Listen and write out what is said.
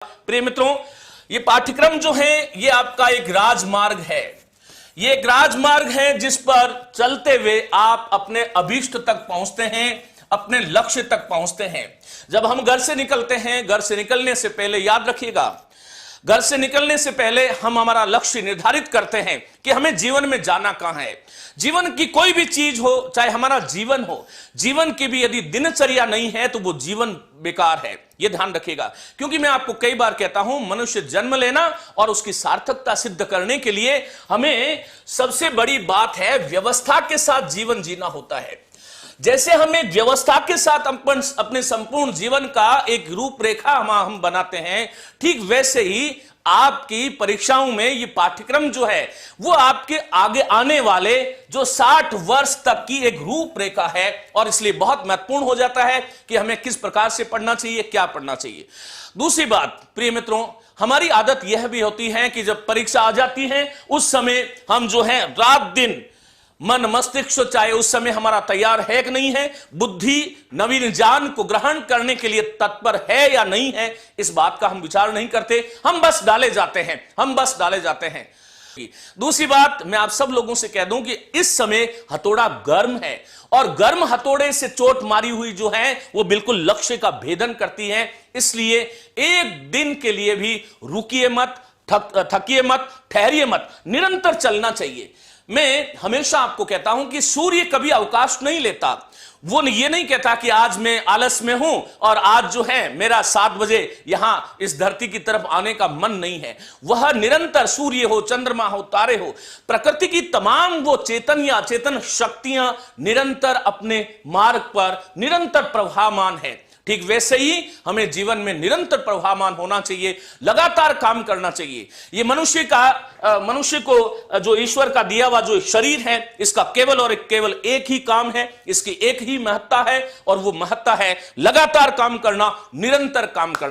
प्रिय मित्रों, ये पाठ्यक्रम जो है ये आपका एक राजमार्ग है। ये एक राजमार्ग है जिस पर चलते हुए आप अपने अभीष्ट तक पहुंचते हैं, अपने लक्ष्य तक पहुंचते हैं। जब हम घर से निकलते हैं, घर से निकलने से पहले याद रखिएगा, घर से निकलने से पहले हम हमारा लक्ष्य निर्धारित करते हैं कि हमें जीवन में जाना कहां है। जीवन की कोई भी चीज हो, चाहे हमारा जीवन हो, जीवन की भी यदि दिनचर्या नहीं है तो वो जीवन बेकार है। यह ध्यान रखिएगा, क्योंकि मैं आपको कई बार कहता हूं, मनुष्य जन्म लेना और उसकी सार्थकता सिद्ध करने के लिए हमें सबसे बड़ी बात है व्यवस्था के साथ जीवन जीना होता है। जैसे हमें व्यवस्था के साथ अपने संपूर्ण जीवन का एक रूपरेखा हम बनाते हैं, ठीक वैसे ही आपकी परीक्षाओं में ये पाठ्यक्रम जो है वो आपके आगे आने वाले जो 60 वर्ष तक की एक रूपरेखा है, और इसलिए बहुत महत्वपूर्ण हो जाता है कि हमें किस प्रकार से पढ़ना चाहिए, क्या पढ़ना चाहिए। दूसरी बात प्रिय मित्रों, हमारी आदत यह भी होती है कि जब परीक्षा आ जाती है उस समय हम जो है रात दिन मन मस्तिष्क चाहे उस समय हमारा तैयार है कि नहीं है, बुद्धि नवीन ज्ञान को ग्रहण करने के लिए तत्पर है या नहीं है, इस बात का हम विचार नहीं करते। हम बस डाले जाते हैं। दूसरी बात मैं आप सब लोगों से कह दूं कि इस समय हथौड़ा गर्म है, और गर्म हथौड़े से चोट मारी हुई जो है वो बिल्कुल लक्ष्य का भेदन करती है। इसलिए एक दिन के लिए भी रुकिए मत, थकिए मत, ठहरिए मत, निरंतर चलना चाहिए। मैं हमेशा आपको कहता हूं कि सूर्य कभी अवकाश नहीं लेता। वो ये नहीं कहता कि आज मैं आलस में हूं और आज जो है मेरा 7 बजे यहां इस धरती की तरफ आने का मन नहीं है। वह निरंतर, सूर्य हो, चंद्रमा हो, तारे हो, प्रकृति की तमाम वो चेतन या चेतन शक्तियां निरंतर अपने मार्ग पर निरंतर प्रवाहमान है। ठीक वैसे ही हमें जीवन में निरंतर प्रवाहमान होना चाहिए, लगातार काम करना चाहिए। ये मनुष्य को जो ईश्वर का दिया हुआ जो शरीर है, इसका केवल और केवल एक ही काम है, इसकी एक ही महत्ता है, और वो महत्ता है लगातार काम करना, निरंतर काम करना।